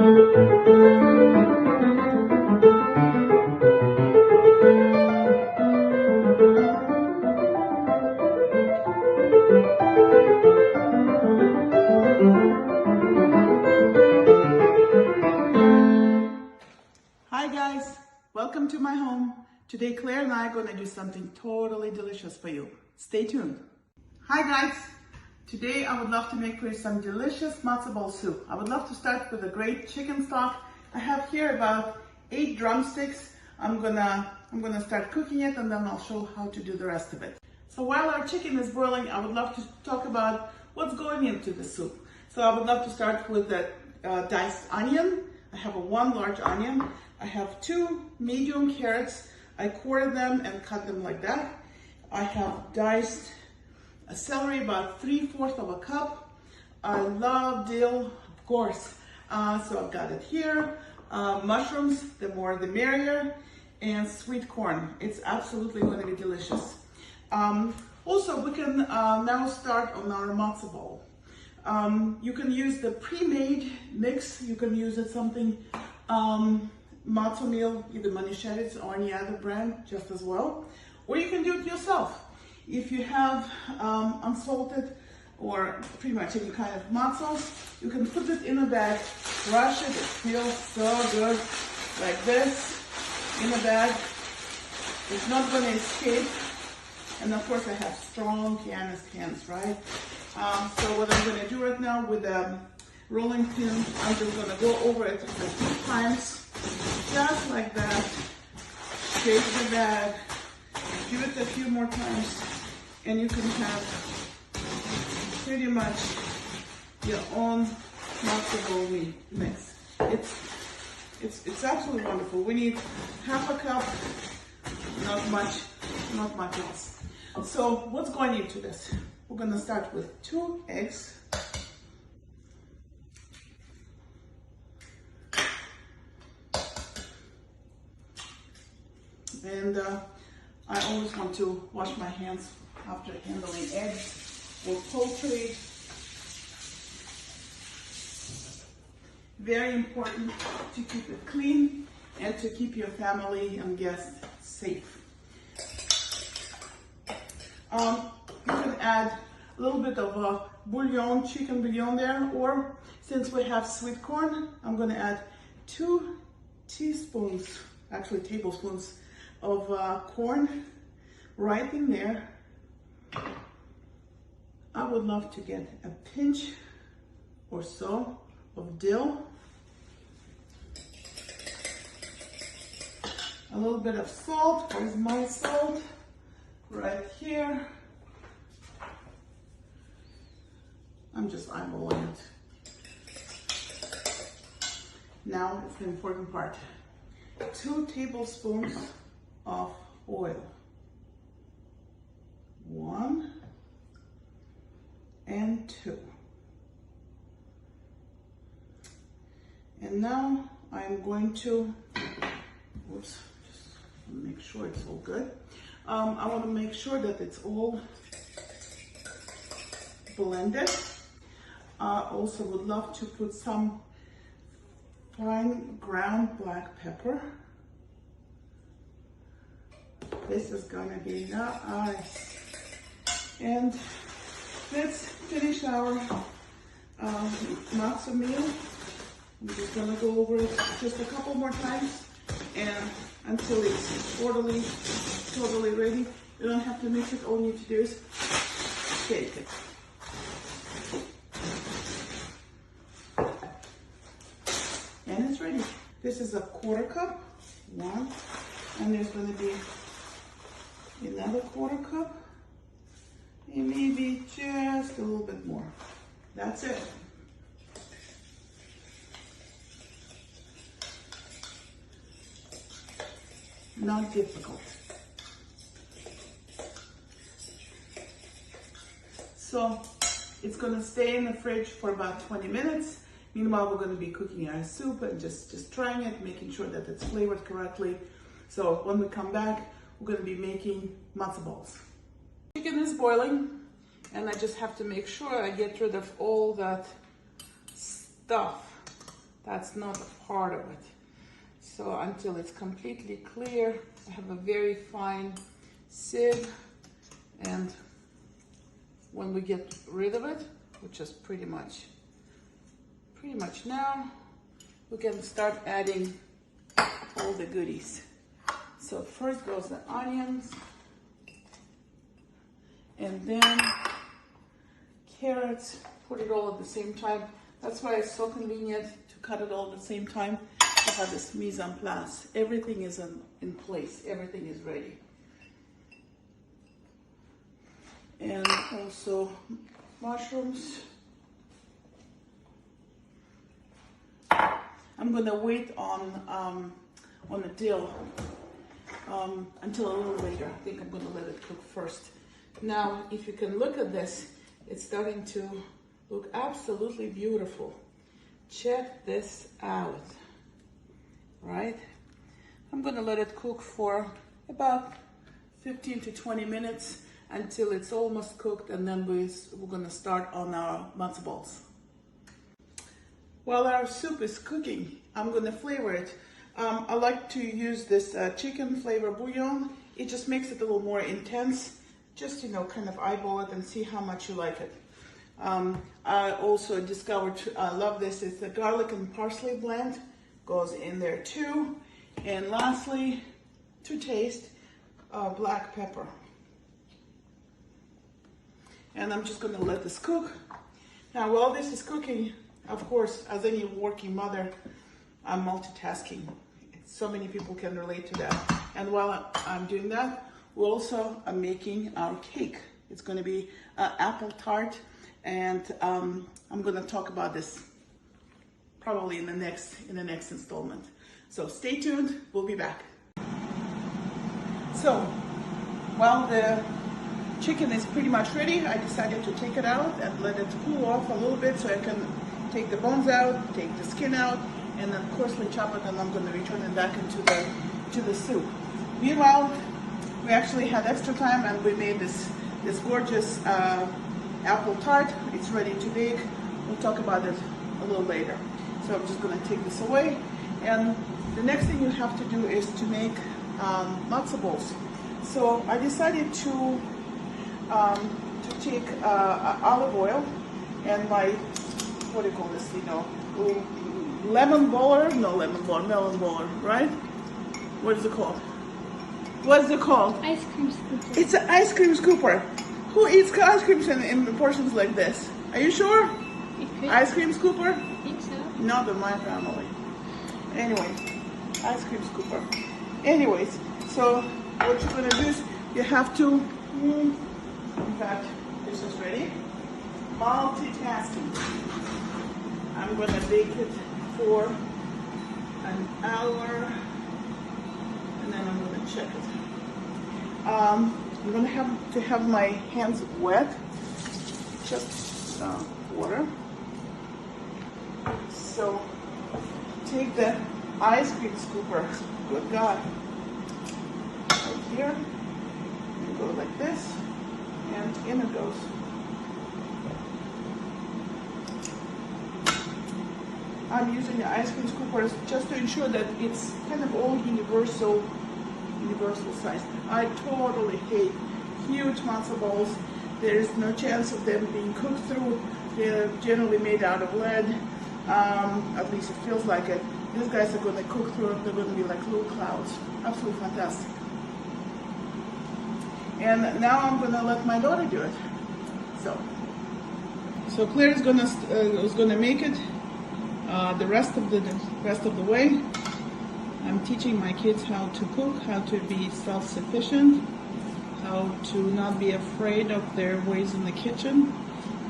Hi guys, welcome to my home. Today Claire and I are going to do something totally delicious for you. Stay tuned. Hi guys, today I would love to make for you some delicious matzo ball soup. I would love to start with a great chicken stock. I have here about 8 drumsticks. I'm gonna start cooking it and then I'll show how to do the rest of it. So while our chicken is boiling, I would love to talk about what's going into the soup. So I would love to start with the diced onion. I have 1 large onion. I have 2 medium carrots. I quarter them and cut them like that. I have diced celery, about 3/4 of a cup. I love dill, of course. So I've got it here. Mushrooms, the more the merrier. And sweet corn. It's absolutely going to be delicious. Also, we can now start on our matzo ball. You can use the pre-made mix. You can use it something matzo meal, either Manischewitz or any other brand, just as well. Or you can do it yourself. If you have unsalted or pretty much any kind of matzo, you can put it in a bag, crush it. It feels so good, like this, in a bag. It's not going to escape. And of course, I have strong pianist hands, right? So what I'm going to do right now with a rolling pin, I'm just going to go over it a few times, just like that. Shake the bag, do it a few more times, and you can have pretty much your own matzo ball mix. It's absolutely wonderful. We need 1/2 cup, not much else. So what's going into this? We're going to start with 2 eggs. And I always want to wash my hands after handling eggs or poultry. Very important to keep it clean and to keep your family and guests safe. You can add a little bit of bouillon, chicken bouillon there, or since we have sweet corn, I'm going to add 2 teaspoons, actually tablespoons of corn right in there. I would love to get a pinch or so of dill, a little bit of salt. Where's my salt? Right here. I'm just eyeballing it. Now it's the important part. 2 tablespoons of oil. 1 and 2. And now I'm going to, just make sure it's all good. I want to make sure that it's all blended. I also would love to put some fine ground black pepper. This is gonna be nice. And let's finish our matzo meal. I'm just gonna go over it just a couple more times and until it's totally ready. You don't have to mix it, all you need to do is shake it. And it's ready. This is a 1/4 cup, 1, and there's gonna be another 1/4 cup, and maybe just a little bit more. That's it. Not difficult. So it's going to stay in the fridge for about 20 minutes. Meanwhile, we're going to be cooking our soup and just trying it, making sure that it's flavored correctly. So when we come back, we're going to be making matzo balls. Chicken is boiling, and I just have to make sure I get rid of all that stuff That's not a part of it. So until it's completely clear, I have a very fine sieve, and when we get rid of it, which is pretty much now, we can start adding all the goodies. So first goes the onions, and then carrots. Put it all at the same time. That's why it's so convenient to cut it all at the same time. I have this mise en place. Everything is in place. Everything is ready. And also mushrooms. I'm gonna wait on the dill until a little later. I think I'm gonna let it cook first. Now, if you can look at this, it's starting to look absolutely beautiful. Check this out, right? I'm gonna let it cook for about 15 to 20 minutes until it's almost cooked, and then we're gonna start on our matzo balls. While our soup is cooking, I'm gonna flavor it. I like to use this chicken flavor bouillon. It just makes it a little more intense. Just, kind of eyeball it and see how much you like it. I also discovered, I love this, it's the garlic and parsley blend, goes in there too. And lastly, to taste, black pepper. And I'm just gonna let this cook. Now, while this is cooking, of course, as any working mother, I'm multitasking. So many people can relate to that. And while I'm doing that, we also are making our cake. It's gonna be apple tart, and I'm gonna talk about this probably in the next installment. So stay tuned, we'll be back. So while the chicken is pretty much ready, I decided to take it out and let it cool off a little bit so I can take the bones out, take the skin out, and then coarsely chop it, and I'm gonna return it back into the soup. Meanwhile, we actually had extra time and we made this gorgeous apple tart. It's ready to bake. We'll talk about it a little later. So I'm just gonna take this away. And the next thing you have to do is to make matzo balls. So I decided to take olive oil and my, what do you call this, melon baller, right? What is it called? What's it called? Ice cream scooper. It's an ice cream scooper. Who eats ice cream in portions like this? Are you sure? Ice cream scooper? I think so. Not in my family. Anyway, ice cream scooper. Anyways, so what you're gonna do is you have to, in fact, this is ready. Multitasking. I'm gonna bake it for an hour, and then I'm gonna check it. I'm gonna have to have my hands wet, just water. So take the ice cream scooper, good God, right here, and go like this, and in it goes. I'm using the ice cream scoopers just to ensure that it's kind of all universal size. I totally hate huge matzo balls. There's no chance of them being cooked through. They're generally made out of lead. At least it feels like it. These guys are going to cook through. They're going to be like little clouds. Absolutely fantastic. And now I'm going to let my daughter do it. So Claire is going to make it. The rest of the way, I'm teaching my kids how to cook, how to be self-sufficient, how to not be afraid of their ways in the kitchen,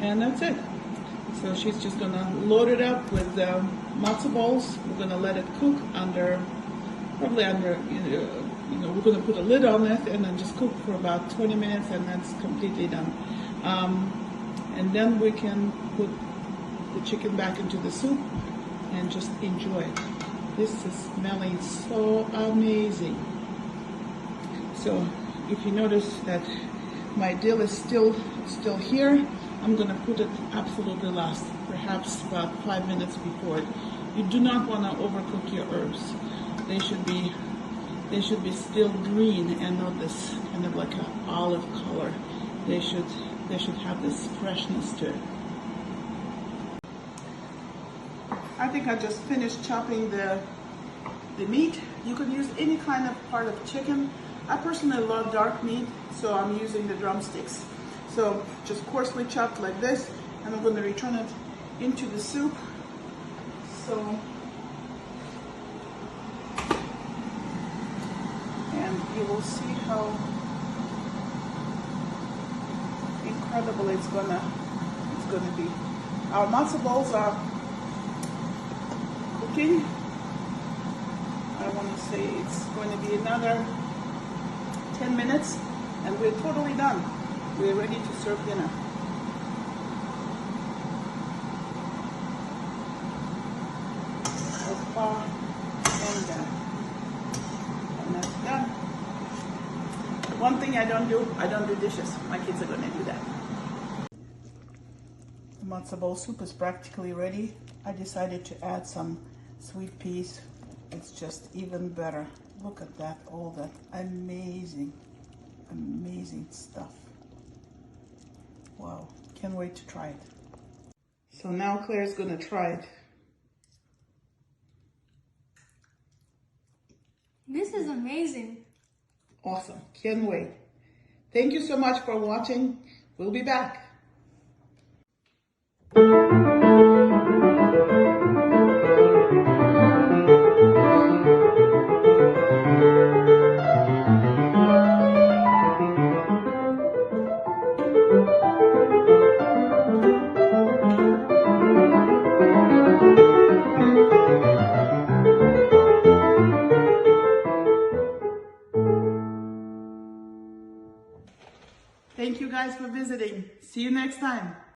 and that's it. So she's just gonna load it up with matzo balls. We're gonna let it cook probably under, we're gonna put a lid on it and then just cook for about 20 minutes, and that's completely done. And then we can put the chicken back into the soup and just enjoy it. This is smelling so amazing. So if you notice that my dill is still here, I'm gonna put it absolutely last, perhaps about 5 minutes before it You do not want to overcook your herbs. They should be still green and not this kind of like an olive color. They should have this freshness to it. I think I just finished chopping the meat. You could use any kind of part of chicken. I personally love dark meat, so I'm using the drumsticks. So just coarsely chopped like this, and I'm going to return it into the soup. So, and you will see how incredible it's gonna be. Our matzo balls are cooking. I want to say it's going to be another 10 minutes and we're totally done. We're ready to serve dinner. And that's done. One thing I don't do dishes. My kids are going to do that. The matzo ball soup is practically ready. I decided to add some sweet peas. It's just even better. Look at that, all that amazing stuff. Wow, can't wait to try it. So now Claire's gonna try it. This is amazing. Awesome, can't wait. Thank you so much for watching. We'll be back. Thank you guys for visiting. See you next time.